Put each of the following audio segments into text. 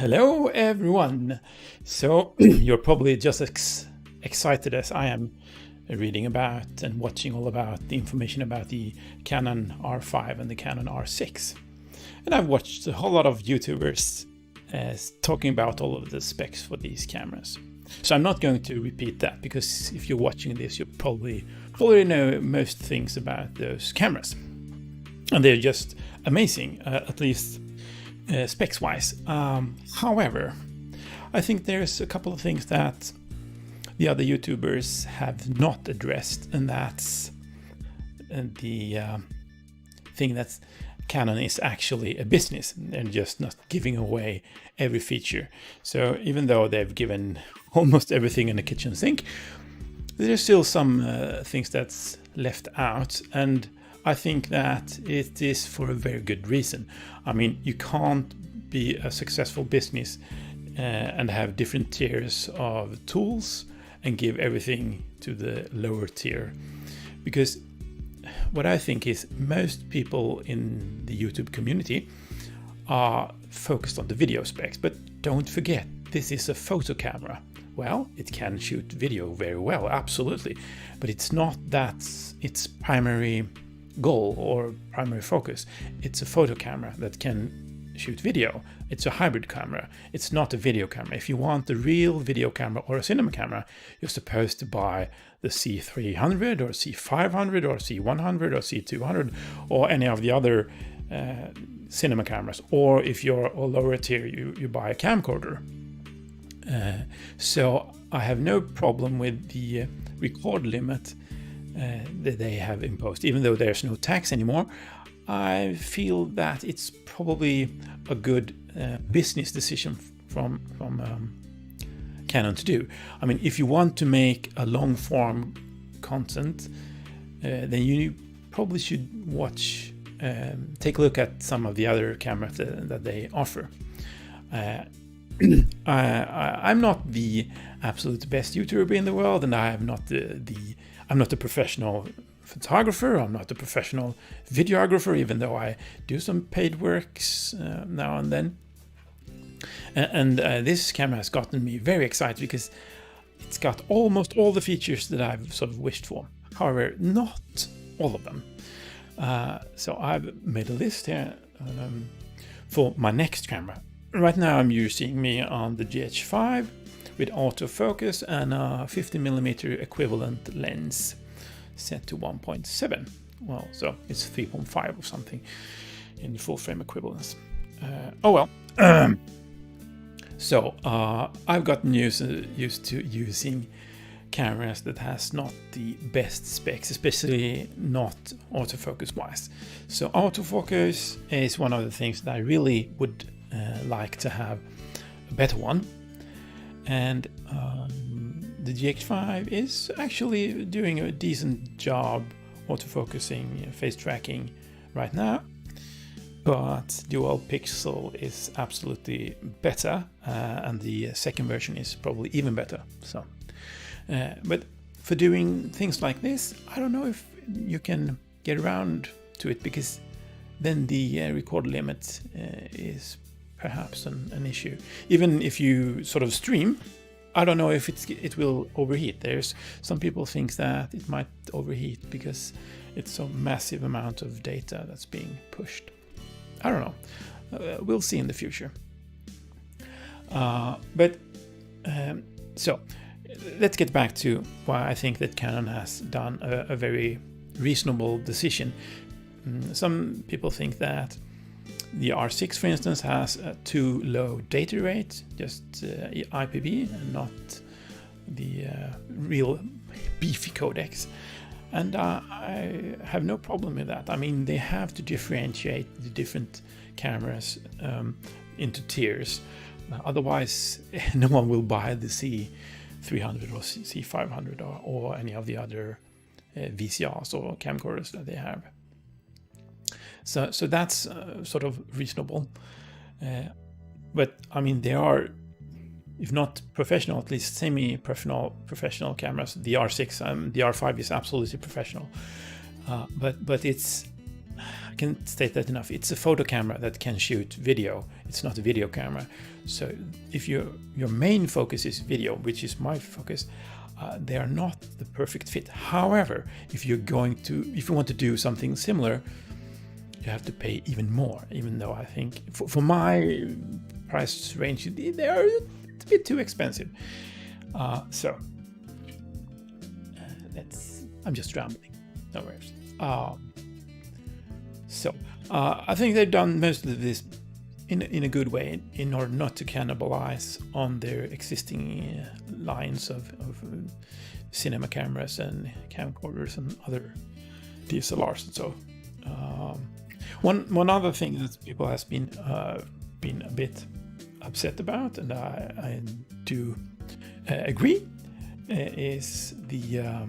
Hello everyone! So you're probably just as excited as I am reading about and watching all about the information about the Canon R5 and the Canon R6. And I've watched a whole lot of YouTubers talking about all of the specs for these cameras. So I'm not going to repeat that because if you're watching this you probably already know most things about those cameras. And they're just amazing, at least specs wise. However, I think there's a couple of things that the other YouTubers have not addressed, and that's the thing that Canon is actually a business and just not giving away every feature. So even though they've given almost everything in the kitchen sink, there's still some things that's left out, and I think that it is for a very good reason. I mean, you can't be a successful business and have different tiers of tools and give everything to the lower tier. Because what I think is most people in the YouTube community are focused on the video specs, but don't forget, this is a photo camera. Well, it can shoot video very well, absolutely, but it's not that its primary goal or primary focus. It's a photo camera that can shoot video. It's a hybrid camera. It's not a video camera. If you want a real video camera or a cinema camera, you're supposed to buy the C300 or C500 or C100 or C200 or any of the other cinema cameras. Or if you're a lower tier, you buy a camcorder. So I have no problem with the record limit that they have imposed. Even though there's no tax anymore, I feel that it's probably a good business decision from Canon to do. I mean, if you want to make a long form content, then you probably should take a look at some of the other cameras that they offer. I'm not the absolute best YouTuber in the world, and I'm not a professional photographer. I'm not a professional videographer, even though I do some paid works now and then. And this camera has gotten me very excited because it's got almost all the features that I've sort of wished for. However, not all of them. So I've made a list here for my next camera. Right now I'm using me on the GH5 with autofocus and a 50mm equivalent lens set to 1.7. Well, so it's 3.5 or something in the full frame equivalence. Oh well. So I've gotten used to using cameras that has not the best specs, especially not autofocus wise. So autofocus is one of the things that I really would like to have a better one, and the GH5 is actually doing a decent job autofocusing, face tracking right now, but dual pixel is absolutely better, and the second version is probably even better. So but for doing things like this, I don't know if you can get around to it, because then the record limit is perhaps an issue. Even if you sort of stream, I don't know if it will overheat. There's some people think that it might overheat because it's a massive amount of data that's being pushed. I don't know. We'll see in the future. So let's get back to why I think that Canon has done a very reasonable decision. Some people think that the R6, for instance, has a too low data rate, just IPV and not the real beefy codecs. And I have no problem with that. I mean, they have to differentiate the different cameras into tiers. Otherwise, no one will buy the C300 or C500 or any of the other VCRs or camcorders that they have. So that's sort of reasonable. But I mean, they are, if not professional, at least semi-professional cameras. The R6, the R5 is absolutely professional. But it's I can't state that enough. It's a photo camera that can shoot video. It's not a video camera. So if your main focus is video, which is my focus, they are not the perfect fit. However, if you want to do something similar, you have to pay even more. Even though I think for my price range, they are a bit too expensive. I'm just rambling. No worries. I think they've done most of this in a good way in order not to cannibalize on their existing lines of cinema cameras and camcorders and other DSLRs and so. One other thing that people has been a bit upset about, and I do agree, is the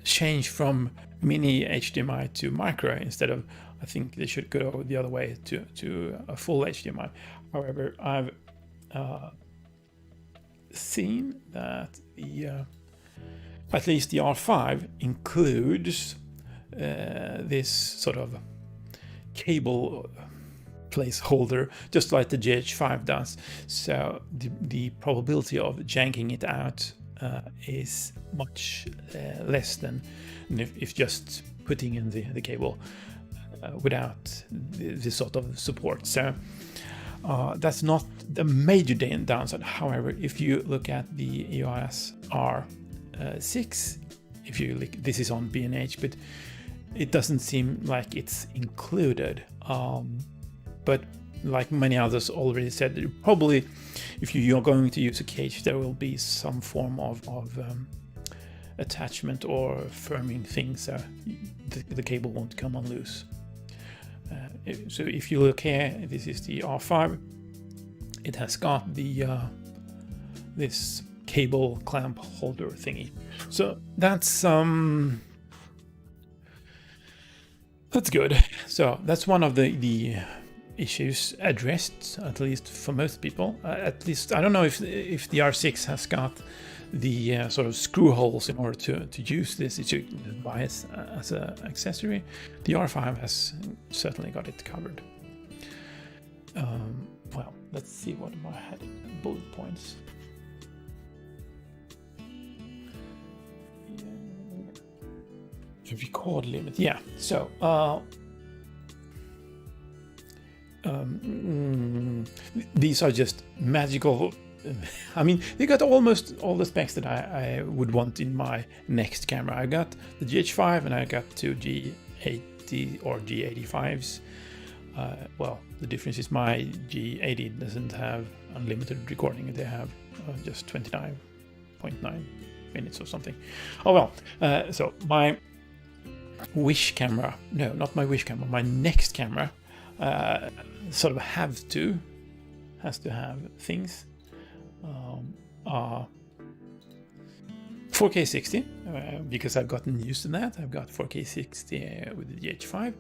change from mini HDMI to micro instead of, I think they should go the other way to a full HDMI. However, I've seen that at least the R5 includes this sort of cable placeholder, just like the GH5 does. So the probability of janking it out is much less than if just putting in the cable without this sort of support. So that's not the major downside. However, if you look at the EOS R6, this is on B&H, but it doesn't seem like it's included. But like many others already said, probably if you're going to use a cage, there will be some form of attachment or firming thing, so the cable won't come unloose. So if you look here, this is the R5. It has got the this cable clamp holder thingy. So that's good. So that's one of the issues addressed, at least for most people. At least I don't know if the R6 has got the sort of screw holes in order to use this. You should buy it as an accessory. The R5 has certainly got it covered. Well, let's see what I had in bullet points. The record limit, yeah. So these are just magical. I mean, they got almost all the specs that I would want in my next camera. I got the GH5 and I got two G80 or G85s. Well, the difference is my G80 doesn't have unlimited recording. They have just 29.9 minutes or something. Oh well, so my Wish camera, no, not my Wish camera, my next camera sort of has to have things. 4K 60 because I've gotten used to that. I've got 4K 60 with the GH5.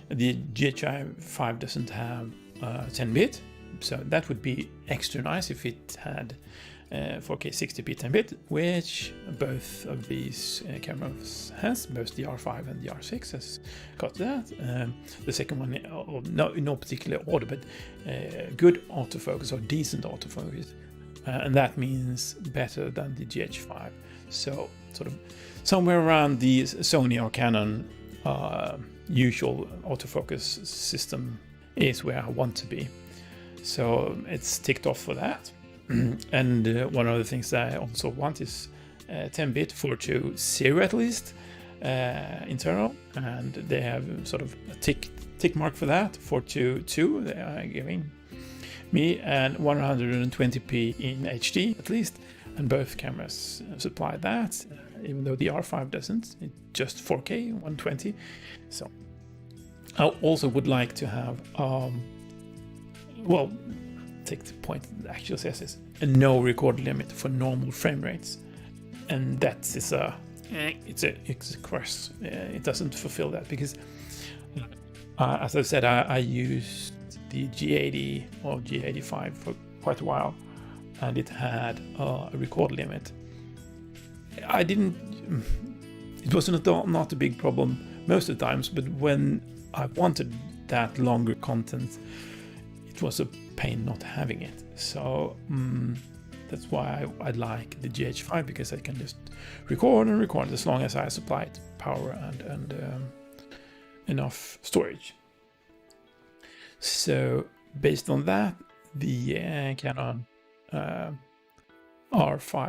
The GH5 doesn't have 10-bit, so that would be extra nice if it had 4K 60p 10-bit, which both of these cameras has. Both the R5 and the R6 has got that. The second one, in no particular order, but good autofocus or decent autofocus, and that means better than the GH5. So sort of somewhere around the Sony or Canon usual autofocus system is where I want to be. So it's ticked off for that. And one of the things that I also want is 10-bit 420 at least internal, and they have sort of a tick mark for that. 422 they are giving me, and 120p in HD at least, and both cameras supply that, even though the R5 doesn't. It's just 4K 120. So I also would like to have well, take the point that actually says is a no record limit for normal frame rates, and that is it's a cross. It doesn't fulfill that because as I said, I used the G80 or G85 for quite a while, and it had a record limit. It wasn't not a big problem most of the times, but when I wanted that longer content, it was a pain not having it. So that's why I like the GH5, because I can just record and record as long as I supply it power and enough storage. So based on that, the Canon R5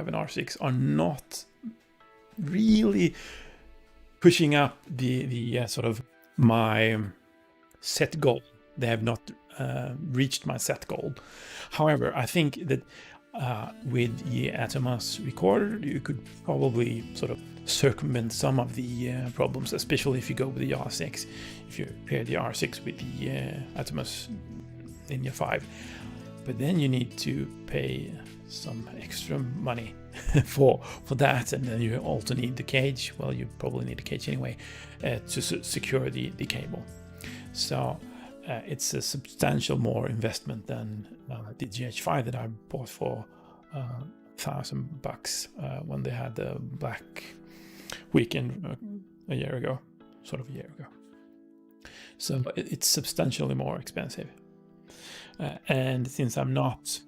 and R6 are not really pushing up the sort of my set goal. They have not reached my set goal. However, I think that with the Atomos recorder, you could probably sort of circumvent some of the problems, especially if you go with the R6. If you pair the R6 with the Atomos Ninja 5, but then you need to pay some extra money for that, and then you also need the cage. Well, you probably need a cage anyway to secure the cable. So it's a substantial more investment than the GH5 that I bought for $1,000 when they had the Black Weekend a year ago. So it's substantially more expensive. And since I'm not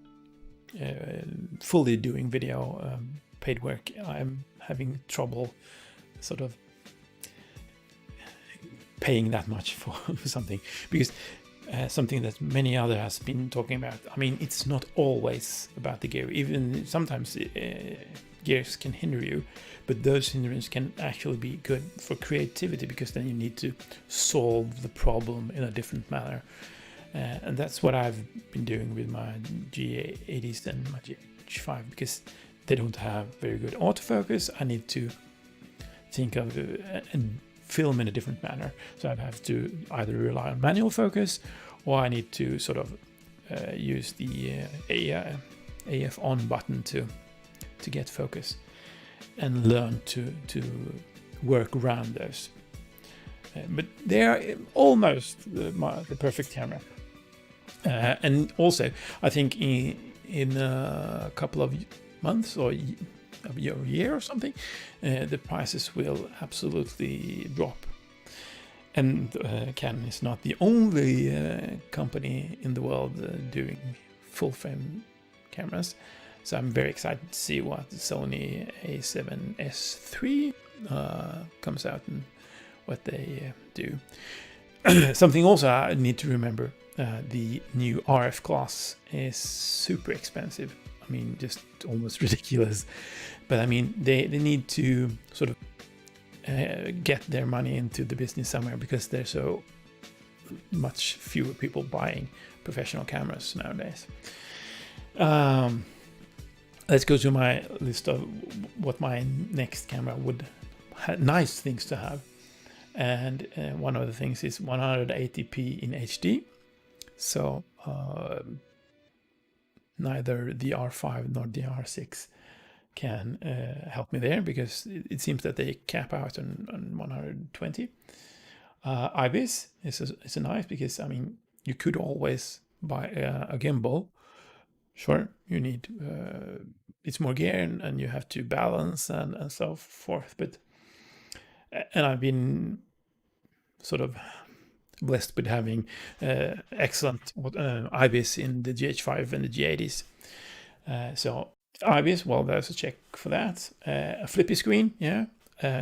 fully doing video paid work, I'm having trouble sort of paying that much for something, because something that many others has been talking about. I mean, it's not always about the gear. Even sometimes gears can hinder you, but those hindrances can actually be good for creativity, because then you need to solve the problem in a different manner. And that's what I've been doing with my G80s and my GH5, because they don't have very good autofocus. I need to think of and film in a different manner. So I have to either rely on manual focus, or I need to sort of use the AF on button to get focus, and learn to work around those. But they are almost the perfect camera. And also, I think in a couple of months or a year or something, the prices will absolutely drop. And Canon is not the only company in the world doing full frame cameras. So I'm very excited to see what the Sony A7S III comes out and what they do. Something also I need to remember. The new RF class is super expensive. I mean, just almost ridiculous. But I mean, they need to sort of get their money into the business somewhere, because there's so much fewer people buying professional cameras nowadays. Let's go to my list of what my next camera would have nice things to have. And one of the things is 180p in HD. So neither the R5 nor the R6 can help me there, because it seems that they cap out on 120. IBIS is nice, because I mean, you could always buy a gimbal. Sure, you need it's more gear, and you have to balance and so forth. But and I've been sort of blessed with having excellent IBIS in the GH5 and the G80s. So IBIS, well, there's a check for that. A flippy screen, yeah.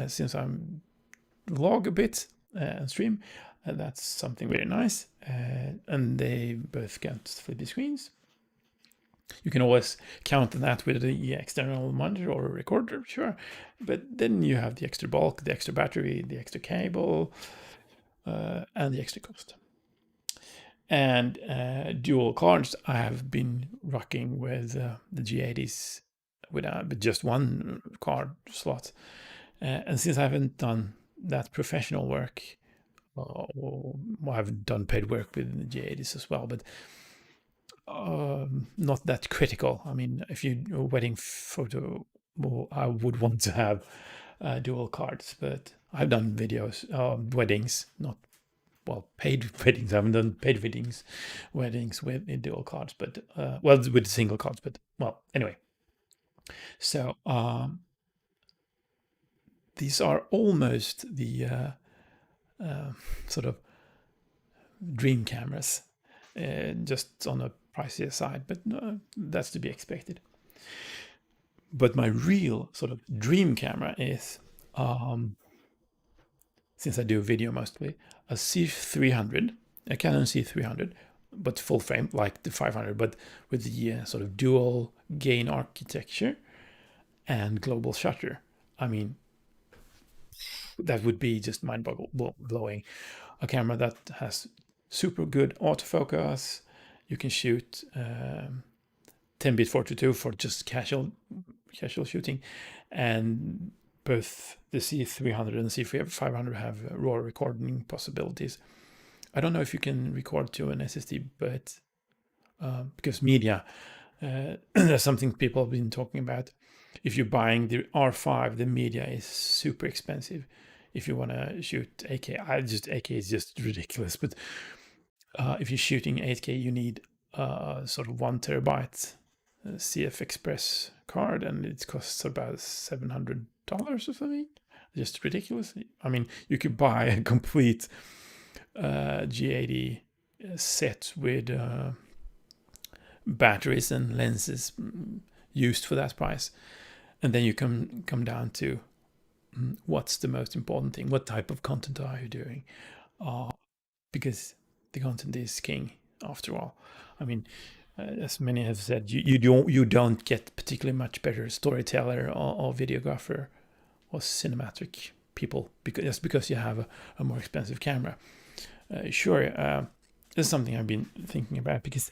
Since I'm vlog a bit and stream, that's something very nice. And they both get flippy screens. You can always counter that with the external monitor or a recorder, sure. But then you have the extra bulk, the extra battery, the extra cable, and the extra cost. And dual cards, I have been rocking with the G80s with just one card slot. And since I haven't done that professional work, well, I've done paid work with the G80s as well, but not that critical. I mean, if you do a wedding photo, well, I would want to have dual cards, but I've done videos, weddings, not, well, paid weddings. I haven't done paid weddings with dual cards, but, well, with single cards, but, well, anyway. So these are almost the sort of dream cameras, just on a pricier side, but that's to be expected. But my real sort of dream camera is, since I do video mostly, a C300, a Canon C300, but full frame, like the 500, but with the sort of dual gain architecture and global shutter. I mean, that would be just mind-blowing. A camera that has super good autofocus. You can shoot 10-bit 4:2 for just casual shooting, and both the C300 and C500 have raw recording possibilities. I don't know if you can record to an SSD, but because media, that's something people have been talking about. If you're buying the R5, the media is super expensive. If you want to shoot 8K, 8K is just ridiculous. But if you're shooting 8K, you need sort of 1 terabyte CF Express card, and it costs about $700 or something. Just ridiculous. I mean, you could buy a complete G80 set with batteries and lenses used for that price, and then you come down to what's the most important thing. What type of content are you doing? Because the content is king after all. I mean, as many have said, you don't get particularly much better storyteller or videographer or cinematic people because you have a more expensive camera. Sure, this is something I've been thinking about, because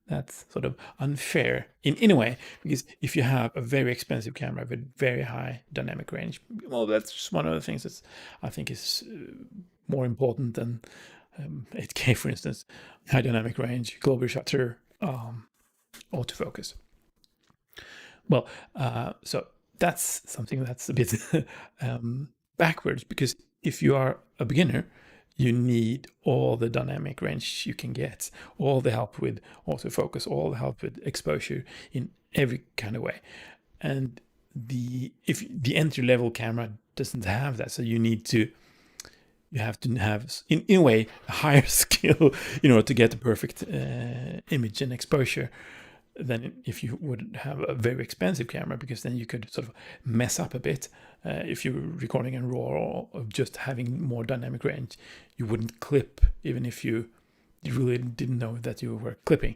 that's sort of unfair in a way, because if you have a very expensive camera with very high dynamic range, well, that's just one of the things that I think is more important than 8K, for instance. High dynamic range, global shutter, autofocus. Well, so that's something that's a bit backwards, because if you are a beginner, you need all the dynamic range you can get, all the help with autofocus, all the help with exposure in every kind of way. And if the entry level camera doesn't have that, so you have to have in a way a higher skill in order to get the perfect image and exposure than if you would have a very expensive camera, because then you could sort of mess up a bit. If you're recording in RAW or just having more dynamic range, you wouldn't clip even if you really didn't know that you were clipping.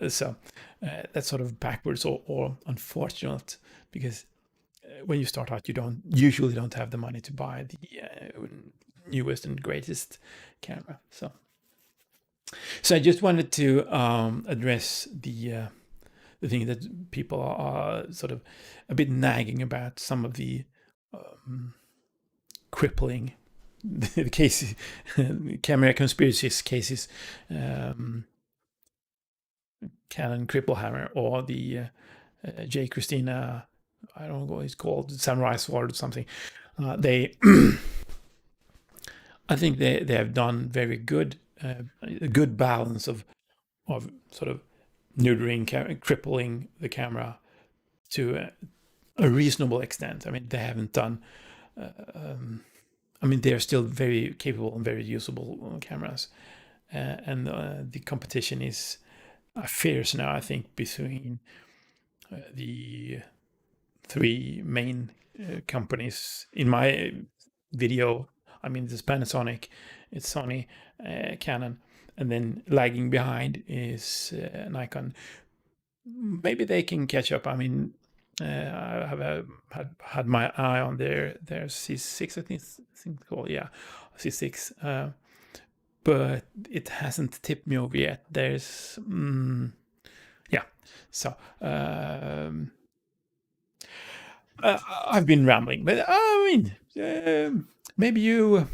So that's sort of backwards or unfortunate, because when you start out, you usually don't have the money to buy the newest and greatest camera. So I just wanted to address the thing that people are sort of a bit nagging about, some of the crippling the cases, camera conspiracies cases, Canon Cripplehammer, or the J. Christina, I don't know what it's called, Samurai Sword or something. They, I think they have done very good, a good balance of sort of neutering, crippling the camera to a reasonable extent. I mean, they haven't done. I mean, they're still very capable and very usable cameras, and the competition is fierce now, I think, between the three main companies. In my video, I mean, there's Panasonic, it's Sony, Canon, and then lagging behind is Nikon. Maybe they can catch up. I mean, I have had my eye on their C6, I think it's called, yeah, C6, but it hasn't tipped me over yet. There's, yeah, so I've been rambling, but I mean, maybe you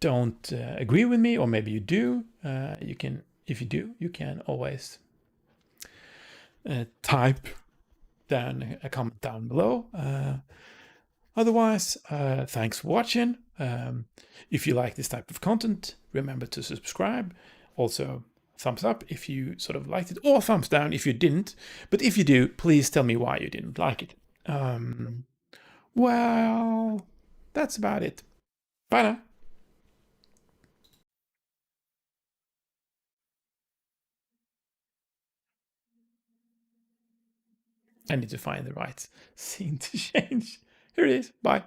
don't agree with me, or maybe you do. You can, if you do, you can always type down a comment down below. Otherwise, thanks for watching. If you like this type of content, remember to subscribe. Also, thumbs up if you sort of liked it, or thumbs down if you didn't. But if you do, please tell me why you didn't like it. Well, that's about it. Bye now. I need to find the right scene to change. Here it is. Bye.